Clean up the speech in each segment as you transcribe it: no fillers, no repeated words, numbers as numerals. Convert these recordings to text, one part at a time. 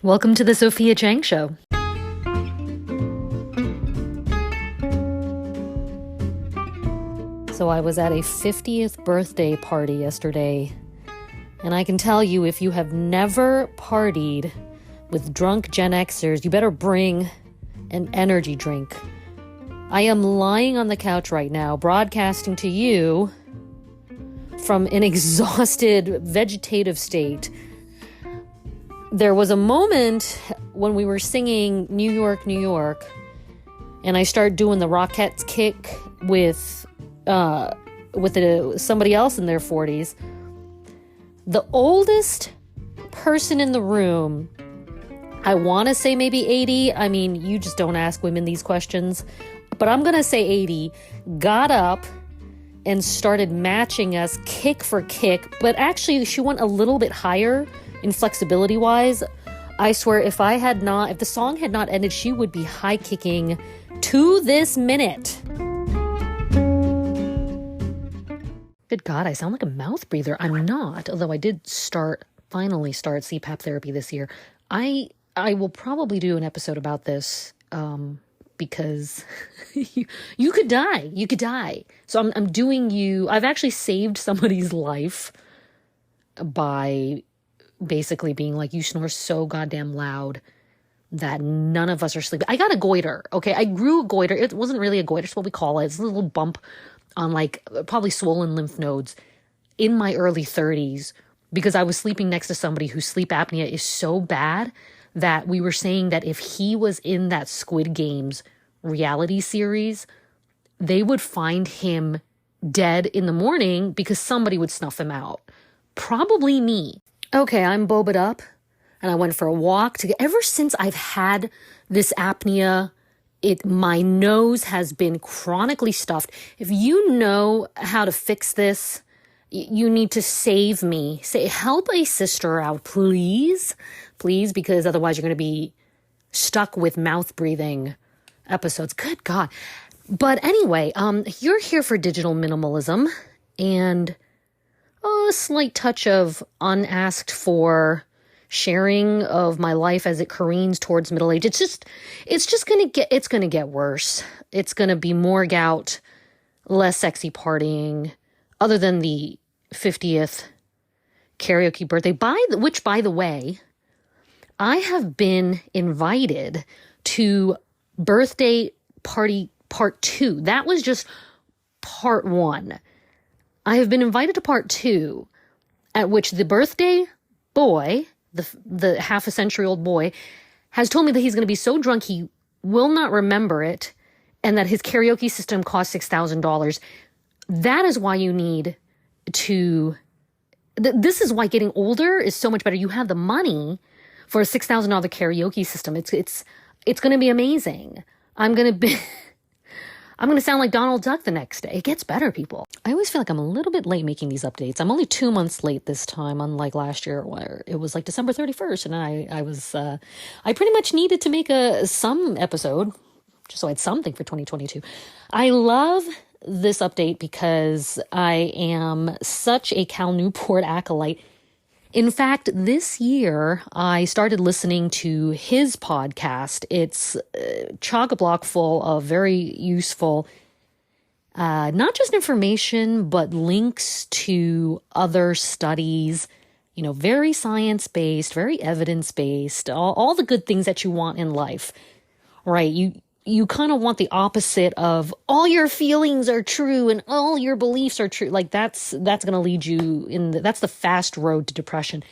Welcome to the Sophia Chang Show. So I was at a 50th birthday party yesterday, and I can tell you, if you have never partied with drunk Gen Xers, you better bring an energy drink. I am lying on the couch right now, broadcasting to you from an exhausted vegetative state. There was a moment when we were singing New York, New York, and I started doing the Rockettes kick with somebody else in their 40s. The oldest person in the room, I want to say maybe 80. I mean, you just don't ask women these questions, but I'm going to say 80, got up and started matching us kick for kick, but actually she went a little bit higher in flexibility wise. I swear, if the song had not ended, she would be high kicking to this minute. Good God, I sound like a mouth breather. I'm not, although I did finally start CPAP therapy this year. I will probably do an episode about this, because you could die. You could die. So I've actually saved somebody's life by basically being like, you snore so goddamn loud that none of us are sleeping. I got a goiter, okay? I grew a goiter. It wasn't really a goiter, it's what we call it. It's a little bump on probably swollen lymph nodes in my early 30s because I was sleeping next to somebody whose sleep apnea is so bad that we were saying that if he was in that Squid Games reality series, they would find him dead in the morning because somebody would snuff him out. Probably me. Okay, I'm bobed up and I went for a walk. Ever since I've had this apnea, my nose has been chronically stuffed. If you know how to fix this, you need to save me. Help a sister out, please. Please, because otherwise you're going to be stuck with mouth breathing episodes. Good God. But anyway, you're here for digital minimalism and a slight touch of unasked for sharing of my life as it careens towards middle age. It's going to get worse. It's going to be more gout, less sexy partying, other than the 50th karaoke birthday, which by the way, I have been invited to birthday party part 2. That was just part 1. I have been invited to part 2, at which the birthday boy, the half a century old boy, has told me that he's going to be so drunk he will not remember it and that his karaoke system costs $6,000. That is why you need to... This is why getting older is so much better. You have the money for a $6,000 karaoke system. It's going to be amazing. I'm going to sound like Donald Duck the next day. It gets better, people. I always feel like I'm a little bit late making these updates. I'm only 2 months late this time, unlike last year where it was like December 31st. And I pretty much needed to make some episode just so I had something for 2022. I love this update because I am such a Cal Newport acolyte. In fact, this year, I started listening to his podcast. It's chock-a-block full of very useful, not just information, but links to other studies, very science-based, very evidence-based, all the good things that you want in life, right? You kind of want the opposite of all your feelings are true and all your beliefs are true. Like that's going to lead you that's the fast road to depression.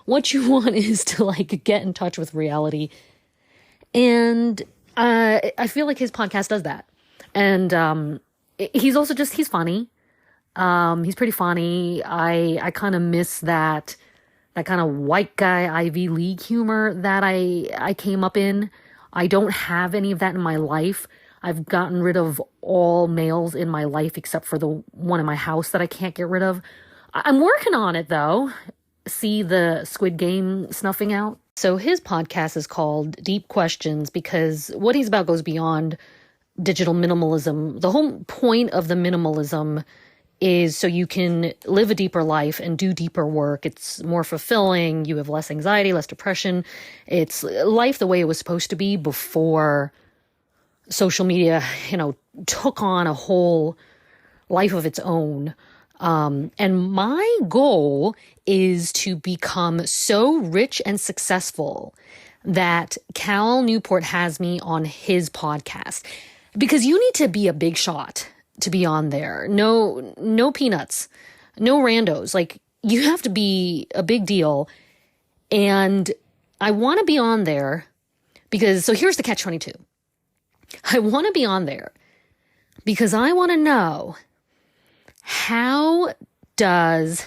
What you want is to get in touch with reality. And I feel like his podcast does that. And he's also he's funny. He's pretty funny. I kind of miss that kind of white guy Ivy League humor that I came up in. I don't have any of that in my life. I've gotten rid of all males in my life except for the one in my house that I can't get rid of. I'm working on it, though. See the Squid Game snuffing out? So his podcast is called Deep Questions because what he's about goes beyond digital minimalism. The whole point of the minimalism is so you can live a deeper life and do deeper work. It's more fulfilling. You have less anxiety, less depression. It's life the way it was supposed to be before social media, took on a whole life of its own. And my goal is to become so rich and successful that Cal Newport has me on his podcast. Because you need to be a big shot to be on there. No peanuts, no randos. Like, you have to be a big deal. And I want to be on there because, so here's the catch-22. I want to be on there because I want to know, how does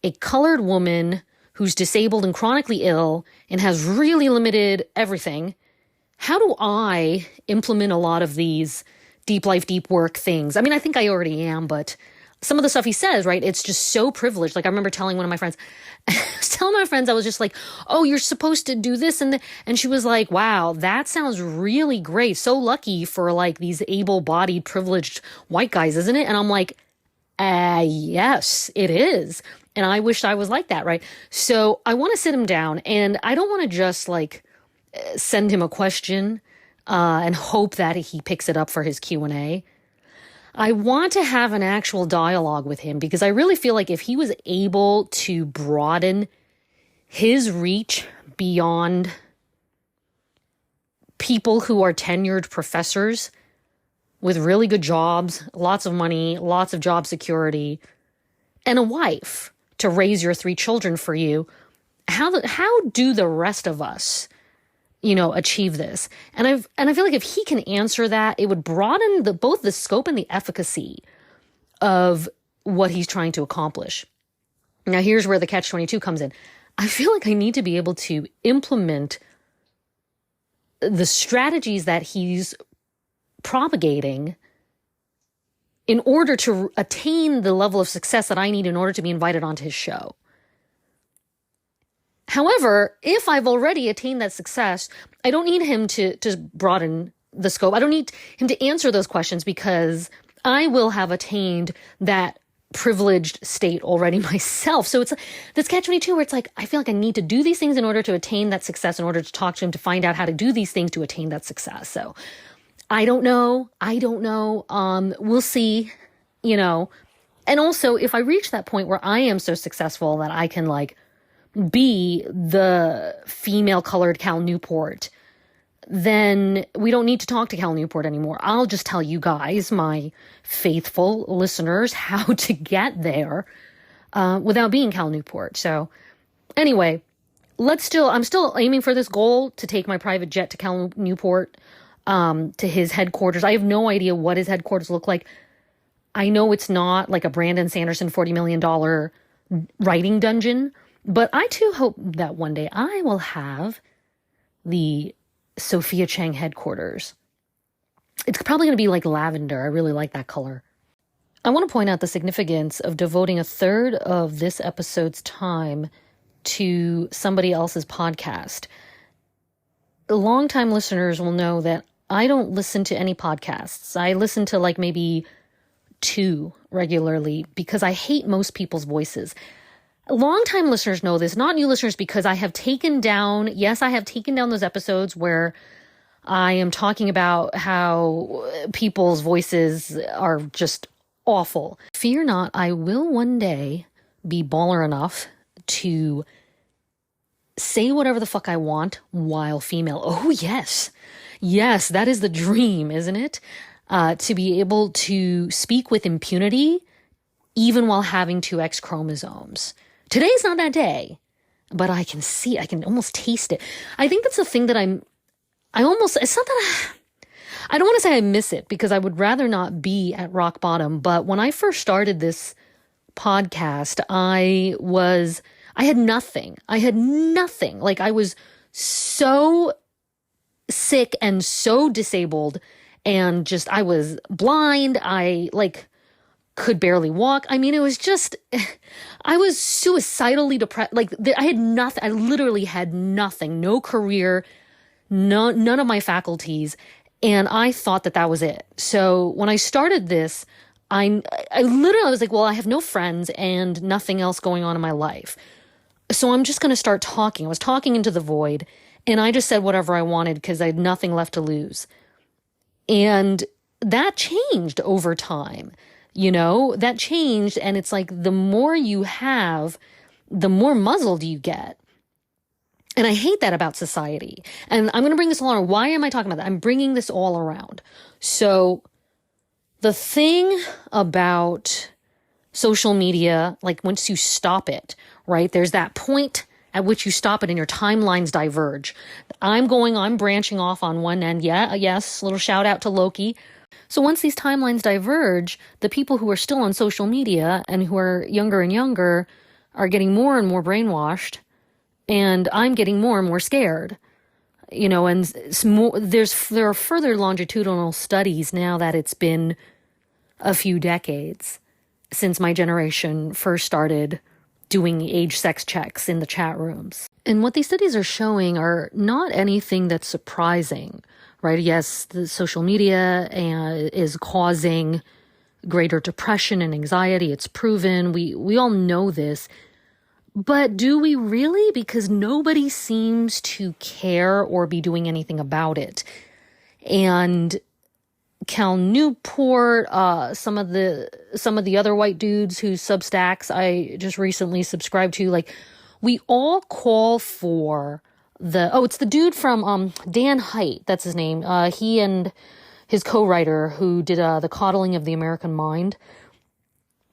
a colored woman who's disabled and chronically ill and has really limited everything, how do I implement a lot of these deep life, deep work things? I mean, I think I already am, but some of the stuff he says, right, it's just so privileged. Like, I remember telling one of my friends, I was just like, oh, you're supposed to do this. And she was like, wow, that sounds really great. So lucky for like these able-bodied, privileged white guys, isn't it? And I'm like, yes, it is. And I wish I was like that, right? So I want to sit him down, and I don't want to just like send him a question and hope that he picks it up for his Q&A. I want to have an actual dialogue with him because I really feel like if he was able to broaden his reach beyond people who are tenured professors with really good jobs, lots of money, lots of job security, and a wife to raise your 3 children for you, how do the rest of us, achieve this? And I feel like if he can answer that, it would broaden both the scope and the efficacy of what he's trying to accomplish. Now, here's where the catch-22 comes in. I feel like I need to be able to implement the strategies that he's propagating in order to attain the level of success that I need in order to be invited onto his show. However, if I've already attained that success, I don't need him to broaden the scope. I don't need him to answer those questions because I will have attained that privileged state already myself. So it's this catch-22 where it's like, I feel like I need to do these things in order to attain that success, in order to talk to him, to find out how to do these things to attain that success. So I don't know. We'll see, and also if I reach that point where I am so successful that I can like be the female colored Cal Newport, then we don't need to talk to Cal Newport anymore. I'll just tell you guys, my faithful listeners, how to get there without being Cal Newport. So anyway, I'm still aiming for this goal to take my private jet to Cal Newport, to his headquarters. I have no idea what his headquarters look like. I know it's not like a Brandon Sanderson $40 million writing dungeon, but I too hope that one day I will have the Sophia Chang headquarters. It's probably going to be like lavender. I really like that color. I want to point out the significance of devoting a third of this episode's time to somebody else's podcast. Longtime listeners will know that I don't listen to any podcasts. I listen to like maybe 2 regularly because I hate most people's voices. Longtime listeners know this, not new listeners, because I have taken down those episodes where I am talking about how people's voices are just awful. Fear not, I will one day be baller enough to say whatever the fuck I want while female. Oh, yes. Yes, that is the dream, isn't it? To be able to speak with impunity even while having 2 X chromosomes. Today's not that day, but I can almost taste it. I think that's the thing that it's not that I don't want to say I miss it because I would rather not be at rock bottom. But when I first started this podcast, I had nothing. Like, I was so sick and so disabled, and just, I was blind. I could barely walk. I mean, it was just, I was suicidally depressed. Like, I had nothing. I literally had nothing, no career, none of my faculties. And I thought that was it. So when I started this, I literally was like, well, I have no friends and nothing else going on in my life. So I'm just going to start talking. I was talking into the void, and I just said whatever I wanted because I had nothing left to lose. And that changed over time. That changed. And it's like the more you have, the more muzzled you get. And I hate that about society. And I'm going to bring this all around. Why am I talking about that? I'm bringing this all around. So the thing about social media, like once you stop it, right? There's that point at which you stop it and your timelines diverge. I'm branching off on one end. Yeah, yes, little shout out to Loki. So once these timelines diverge, the people who are still on social media and who are younger and younger are getting more and more brainwashed, and I'm getting more and more scared. And there are further longitudinal studies now that it's been a few decades since my generation first started doing age sex checks in the chat rooms. And what these studies are showing are not anything that's surprising, right? Yes, the social media is causing greater depression and anxiety. It's proven. We all know this. But do we really? Because nobody seems to care or be doing anything about it. And Cal Newport, some of the other white dudes whose Substacks I just recently subscribed to, like, we all call for it's the dude from Dan Haidt, that's his name. He and his co-writer who did The Coddling of the American Mind.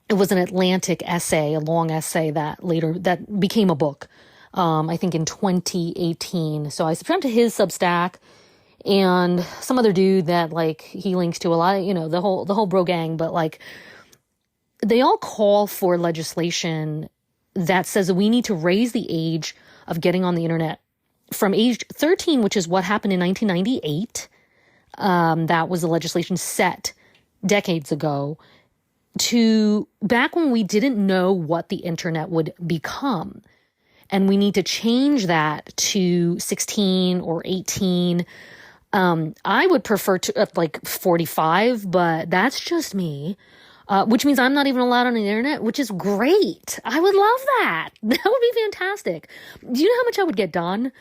It was an Atlantic essay, a long essay that became a book, I think in 2018. So I subscribed to his Substack. And some other dude that, like, he links to a lot, the whole bro gang, but, like, they all call for legislation that says that we need to raise the age of getting on the internet from age 13, which is what happened in 1998. That was the legislation set decades ago, to back when we didn't know what the internet would become. And we need to change that to 16 or 18. I would prefer to like 45, but that's just me. Which means I'm not even allowed on the internet, which is great. I would love that. That would be fantastic. Do you know how much I would get done?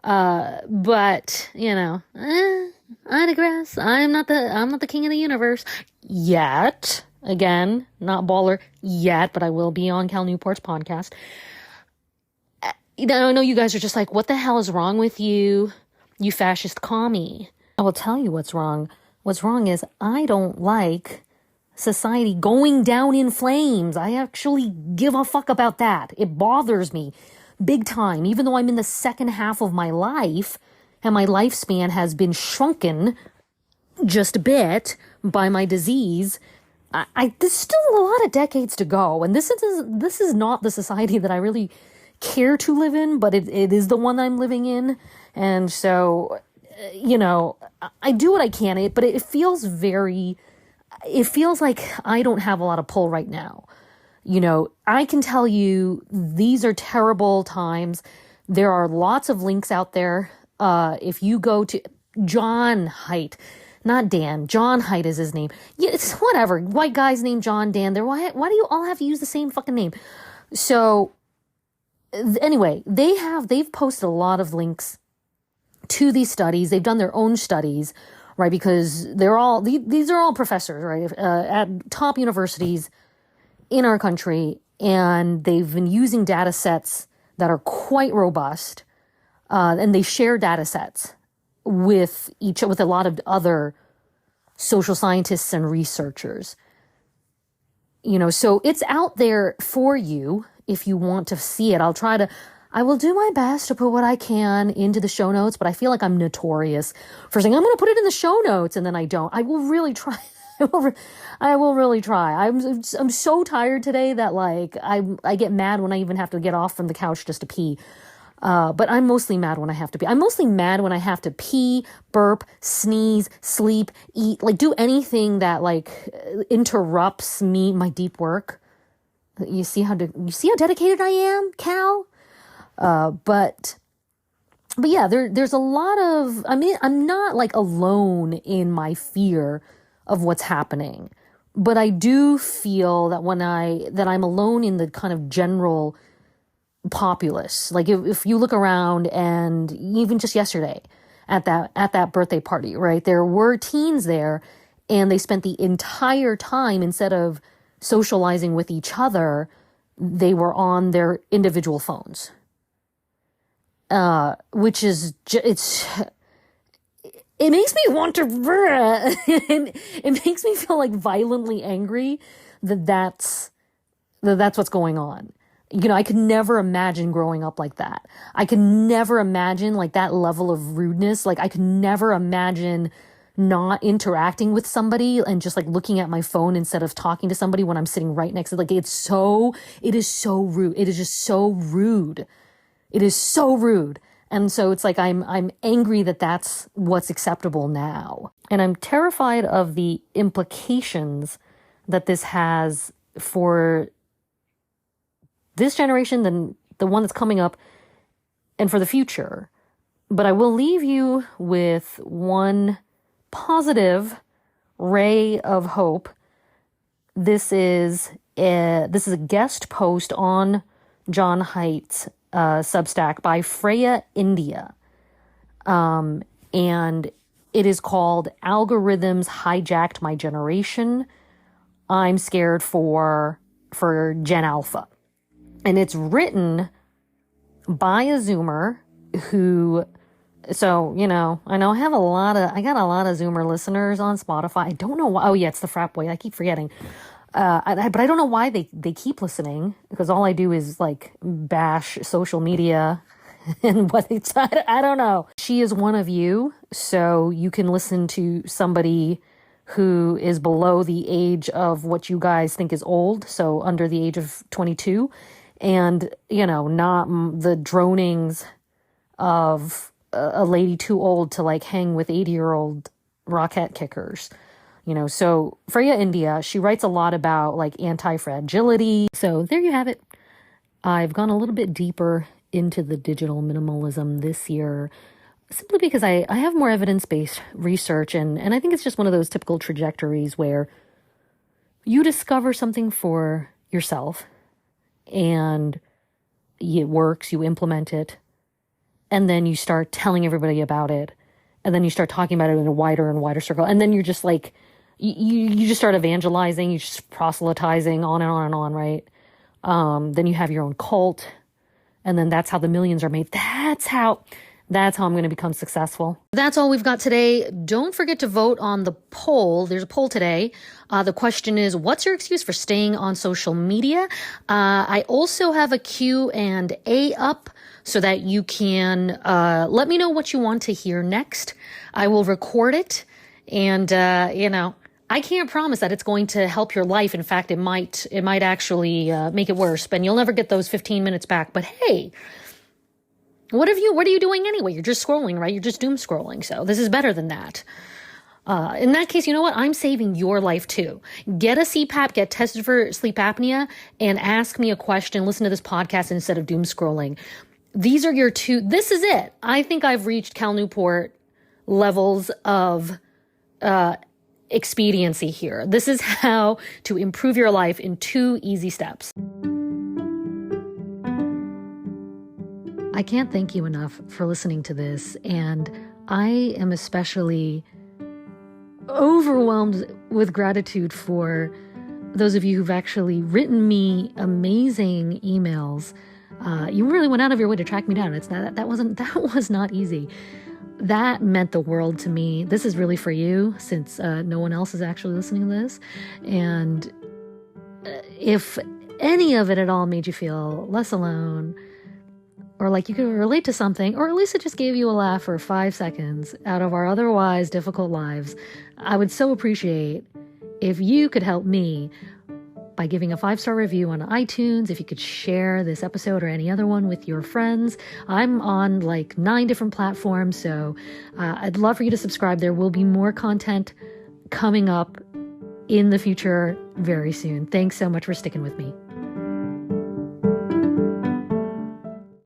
But I digress. I'm not the king of the universe yet. Again, not baller yet, but I will be on Cal Newport's podcast. I know you guys are just like, what the hell is wrong with you, you fascist commie? I will tell you what's wrong. What's wrong is I don't like society going down in flames. I actually give a fuck about that. It bothers me big time, even though I'm in the second half of my life and my lifespan has been shrunken just a bit by my disease. There's still a lot of decades to go, and this is not the society that I really care to live in, but it is the one I'm living in, and so I do what I can, but it feels like I don't have a lot of pull right now. I can tell you these are terrible times. There are lots of links out there. If you go to John Haidt, not Dan, John Haidt is his name. Yeah, it's whatever. White guy's named John, Dan. Why do you all have to use the same fucking name? So anyway, they've posted a lot of links to these studies. They've done their own studies, right? Because these are all professors, right? At top universities in our country. And they've been using data sets that are quite robust. And they share data sets with a lot of other social scientists and researchers. So it's out there for you if you want to see it. I will do my best to put what I can into the show notes, but I feel like I'm notorious for saying I'm going to put it in the show notes and then I don't. I will really try. I will really try. I'm so tired today that like I get mad when I even have to get off from the couch just to pee. But I'm mostly mad when I have to pee. I'm mostly mad when I have to pee, burp, sneeze, sleep, eat, like do anything that like interrupts my deep work. You see how dedicated I am, Cal? But yeah, there's a lot of, I'm not like alone in my fear of what's happening, But I do feel that that I'm alone in the kind of general populace. Like if you look around, and even just yesterday at that birthday party, right? There were teens there, and they spent the entire time, instead of socializing with each other, they were on their individual phones. Which is it makes me want to, it makes me feel like violently angry that's what's going on. You know, I could never imagine growing up like that. I could never imagine like that level of rudeness. Like I could never imagine not interacting with somebody and just like looking at my phone instead of talking to somebody when I'm sitting right next to, like, it is so rude. It is just so rude. It is so rude. And so it's like I'm angry that that's what's acceptable now. And I'm terrified of the implications that this has for this generation, the one that's coming up, and for the future. But I will leave you with one positive ray of hope. This is a guest post on John Haidt's Substack by Freya India. And it is called Algorithms Hijacked My Generation. I'm scared for Gen Alpha. And it's written by a Zoomer who, so, you know, I know I got a lot of Zoomer listeners on Spotify. I don't know why. Oh yeah, it's the frat boy. I keep forgetting. But I don't know why they keep listening, because all I do is like bash social media and what it's, I don't know. She is one of you, so you can listen to somebody who is below the age of what you guys think is old, so under the age of 22, and, you know, not the dronings of a lady too old to like hang with 80-year-old rocket kickers. You know, so Freya India, she writes a lot about like anti-fragility. So there you have it. I've gone a little bit deeper into the digital minimalism this year, simply because I have more evidence-based research, and I think it's just one of those typical trajectories where you discover something for yourself and it works, you implement it, and then you start telling everybody about it, and then you start talking about it in a wider and wider circle, and then you're just like, you just start evangelizing, you just proselytizing on and on and on, right? Then you have your own cult, and then that's how the millions are made. That's how I'm going to become successful. That's all we've got today. Don't forget to vote on the poll. There's a poll today. The question is, what's your excuse for staying on social media? I also have a Q&A up so that you can let me know what you want to hear next. I will record it, and you know, I can't promise that it's going to help your life. In fact, it might actually make it worse, and you'll never get those 15 minutes back. But hey, what are you doing anyway? You're just scrolling, right? You're just doom scrolling. So this is better than that. In that case, you know what? I'm saving your life too. Get a CPAP, get tested for sleep apnea, and ask me a question. Listen to this podcast instead of doom scrolling. These are your two. This is it. I think I've reached Cal Newport levels of expediency here. This is how to improve your life in 2 easy steps. I can't thank you enough for listening to this, and I am especially overwhelmed with gratitude for those of you who've actually written me amazing emails. You really went out of your way to track me down. That was not easy. That meant the world to me. This is really for you, since no one else is actually listening to this. And if any of it at all made you feel less alone, or like you could relate to something, or at least it just gave you a laugh for 5 seconds out of our otherwise difficult lives, I would so appreciate if you could help me by giving a 5-star review on iTunes, if you could share this episode or any other one with your friends. I'm on like 9 different platforms, so I'd love for you to subscribe. There will be more content coming up in the future very soon. Thanks so much for sticking with me.